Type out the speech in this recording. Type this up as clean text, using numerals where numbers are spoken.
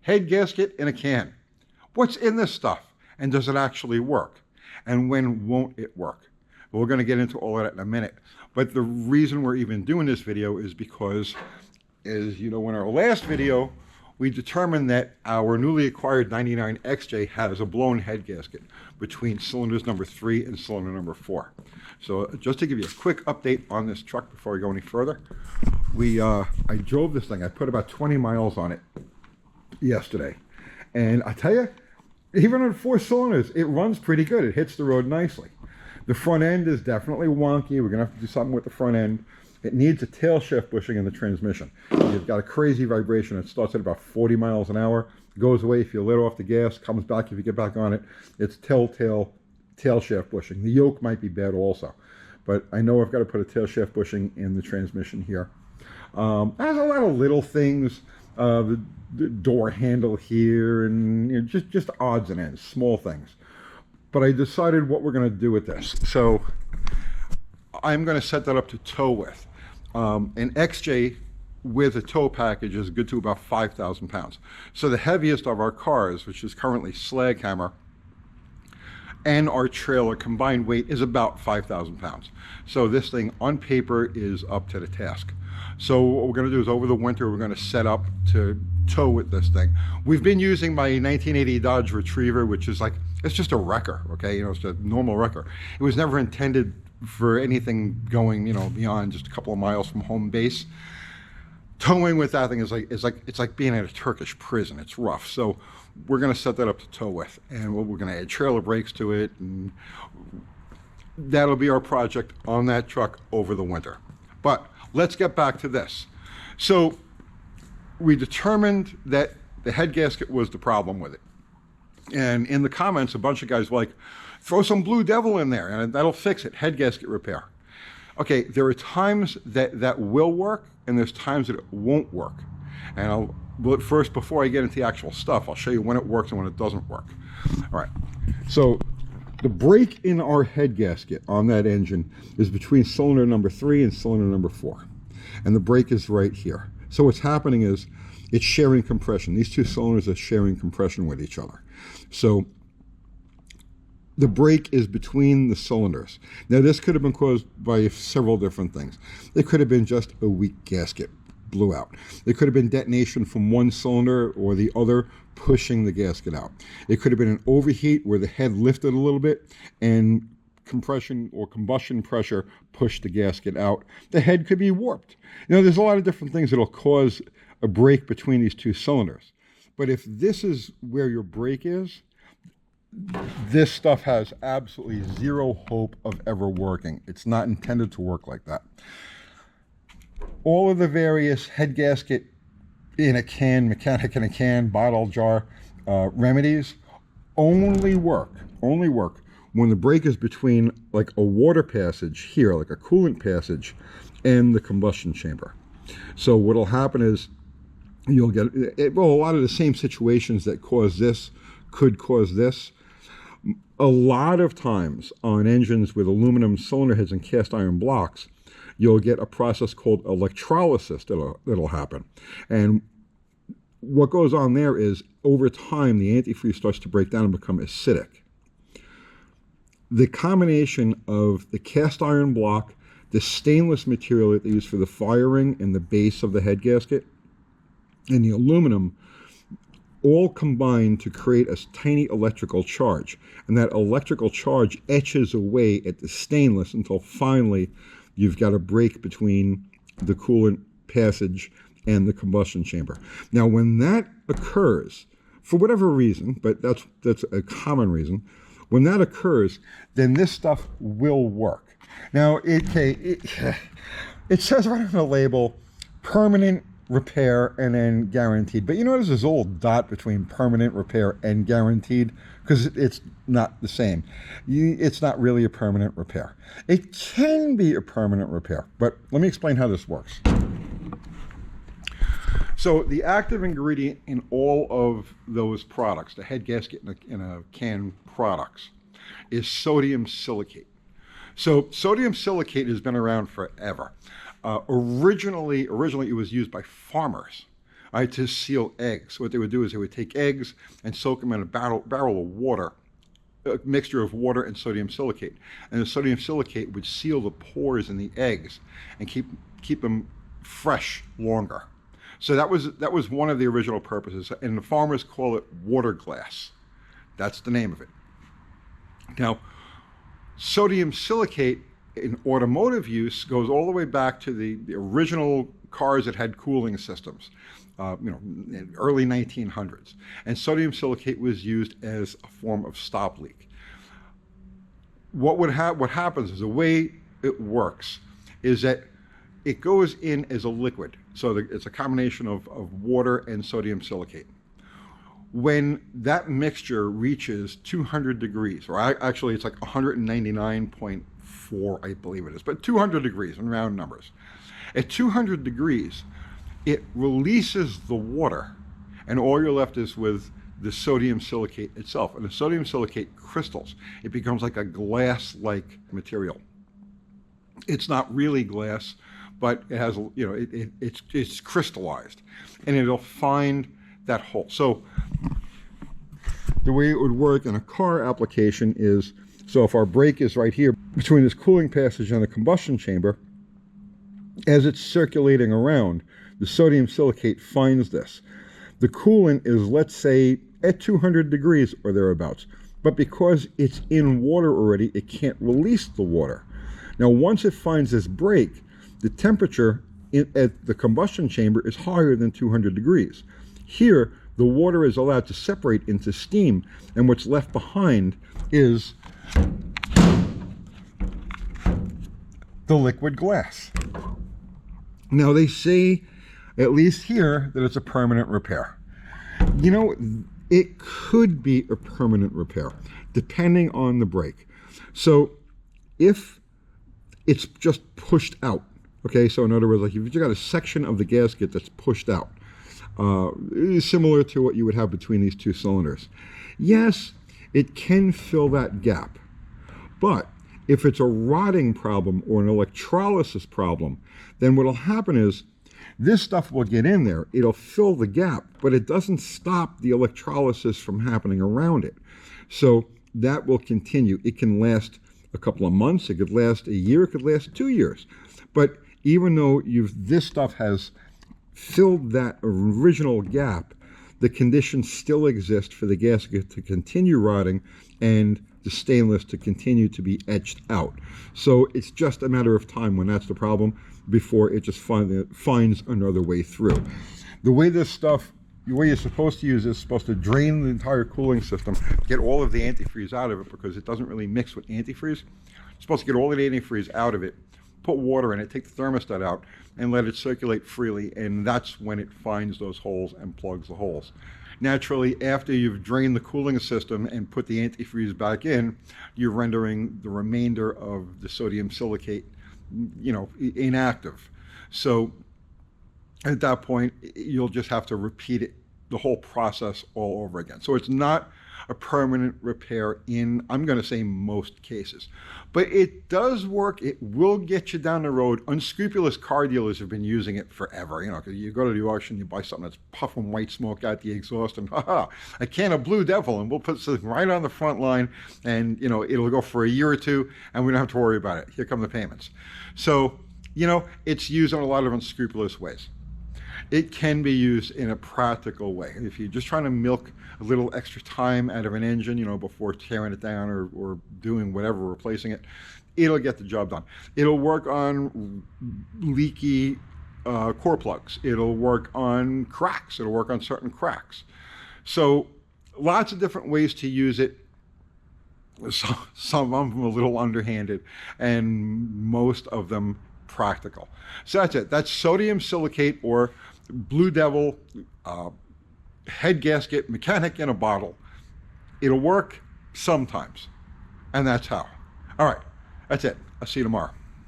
head gasket in a can. What's in this stuff? And does it actually work? And when won't it work? Well, we're going to get into all of that in a minute. But the reason we're even doing this video is because, as you know, in our last video, we determined that our newly acquired 99XJ has a blown head gasket between cylinders number 3 and cylinder number 4. So just to give you a quick update on this truck before we go any further, I drove this thing. I put about 20 miles on it yesterday. And I tell you, even on 4 cylinders, it runs pretty good. It hits the road nicely. The front end is definitely wonky. We're going to have to do something with the front end. It needs a tail shift bushing in the transmission. You've got a crazy vibration. It starts at about 40 miles an hour, goes away if you let off the gas, comes back if you get back on it. It's telltale tail shaft bushing. The yoke might be bad also, but I know I've got to put a tail shaft bushing in the transmission here. It has a lot of little things, the door handle here, and just odds and ends, small things. But I decided what we're going to do with this. So I'm going to set that up to tow with. An XJ with a tow package is good to about 5,000 pounds. So the heaviest of our cars, which is currently Slaghammer, and our trailer combined weight is about 5,000 pounds. So this thing on paper is up to the task. So what we're going to do is over the winter, we're going to set up to tow with this thing. We've been using my 1980 Dodge Retriever, which is like, it's just a wrecker, okay? It's a normal wrecker. It was never intended for anything going, beyond just a couple of miles from home base. Towing with that thing is like being at a Turkish prison. It's rough. So we're going to set that up to tow with, and we're going to add trailer brakes to it, and that'll be our project on that truck over the winter. But let's get back to this. So we determined that the head gasket was the problem with it. And in the comments, a bunch of guys were like, throw some Blue Devil in there and that'll fix it, head gasket repair. Okay, there are times that will work, and there's times that it won't work. And but first, before I get into the actual stuff, I'll show you when it works and when it doesn't work. All right, so the brake in our head gasket on that engine is between cylinder number 3 and cylinder number 4. And the brake is right here. So what's happening is it's sharing compression. These 2 cylinders are sharing compression with each other. So the brake is between the cylinders. Now this could have been caused by several different things. It could have been just a weak gasket, blew out. It could have been detonation from one cylinder or the other pushing the gasket out. It could have been an overheat where the head lifted a little bit and compression or combustion pressure pushed the gasket out. The head could be warped. There's a lot of different things that'll cause a break between these 2 cylinders. But if this is where your brake is, this stuff has absolutely zero hope of ever working. It's not intended to work like that. All of the various head gasket in a can, mechanic in a can, bottle, jar remedies only work when the brake is between like a water passage here, like a coolant passage, and the combustion chamber. So what'll happen is you'll get, a lot of the same situations that cause this could cause this. A lot of times on engines with aluminum cylinder heads and cast iron blocks, you'll get a process called electrolysis that'll happen. And what goes on there is over time, the antifreeze starts to break down and become acidic. The combination of the cast iron block, the stainless material that they use for the firing and the base of the head gasket, and the aluminum all combine to create a tiny electrical charge. And that electrical charge etches away at the stainless until finally you've got a break between the coolant passage and the combustion chamber. Now, when that occurs, for whatever reason, but that's a common reason, when that occurs, then this stuff will work. Now, it says right on the label, permanent repair and then guaranteed. But there's this old dot between permanent repair and guaranteed, because it's not the same. It's not really a permanent repair. It can be a permanent repair, but let me explain how this works. So the active ingredient in all of those products, the head gasket in a can products, is sodium silicate. So sodium silicate has been around forever. Originally it was used by farmers. right, to seal eggs. What they would do is they would take eggs and soak them in a barrel of water, a mixture of water and sodium silicate. And the sodium silicate would seal the pores in the eggs and keep them fresh longer. So that was one of the original purposes, and the farmers call it water glass. That's the name of it. Now, sodium silicate in automotive use goes all the way back to the original cars that had cooling systems, in early 1900s. And sodium silicate was used as a form of stop leak. What happens is the way it works is that it goes in as a liquid. So it's a combination of water and sodium silicate. When that mixture reaches 200 degrees, or actually it's like 199.4, I believe it is, but 200 degrees in round numbers. At 200 degrees, it releases the water, and all you're left is with the sodium silicate itself. And the sodium silicate crystals. It becomes like a glass-like material. It's not really glass, but it has, it's crystallized, and it'll find that hole. So the way it would work in a car application is, so if our brake is right here between this cooling passage and the combustion chamber, as it's circulating around, the sodium silicate finds this. The coolant is, let's say, at 200 degrees or thereabouts, but because it's in water already, it can't release the water. Now, once it finds this brake, the temperature at the combustion chamber is higher than 200 degrees. Here, the water is allowed to separate into steam, and what's left behind is the liquid glass. Now, they say, at least here, that it's a permanent repair. It could be a permanent repair, depending on the brake. So, if it's just pushed out, okay, so in other words, like if you've got a section of the gasket that's pushed out, similar to what you would have between these two cylinders. Yes, it can fill that gap, but if it's a rotting problem or an electrolysis problem, then what'll happen is this stuff will get in there, it'll fill the gap, but it doesn't stop the electrolysis from happening around it. So that will continue. It can last a couple of months, it could last a year, it could last 2 years. But even though this stuff has filled that original gap, the conditions still exist for the gasket to continue rotting and the stainless to continue to be etched out. So it's just a matter of time when that's the problem before it just finds another way through. The way you're supposed to use this is supposed to drain the entire cooling system, get all of the antifreeze out of it because it doesn't really mix with antifreeze. You're supposed to get all of the antifreeze out of it, put water in it, take the thermostat out, and let it circulate freely, and that's when it finds those holes and plugs the holes. Naturally, after you've drained the cooling system and put the antifreeze back in, you're rendering the remainder of the sodium silicate, inactive. So at that point, you'll just have to repeat it, the whole process all over again. So it's not a permanent repair in, I'm going to say, most cases. But it does work. It will get you down the road. Unscrupulous car dealers have been using it forever. Because you go to the auction, you buy something that's puffing white smoke out the exhaust, and a can of Blue Devil, and we'll put something right on the front line, and it'll go for a year or two, and we don't have to worry about it. Here come the payments. So, it's used in a lot of unscrupulous ways. It can be used in a practical way. If you're just trying to milk a little extra time out of an engine, before tearing it down or doing whatever, replacing it, it'll get the job done. It'll work on leaky core plugs. It'll work on cracks. It'll work on certain cracks. So lots of different ways to use it. Some of them a little underhanded, and most of them practical. So that's it. That's sodium silicate, or Blue Devil head gasket, mechanic in a bottle. It'll work sometimes, and that's how. All right, that's it. I'll see you tomorrow.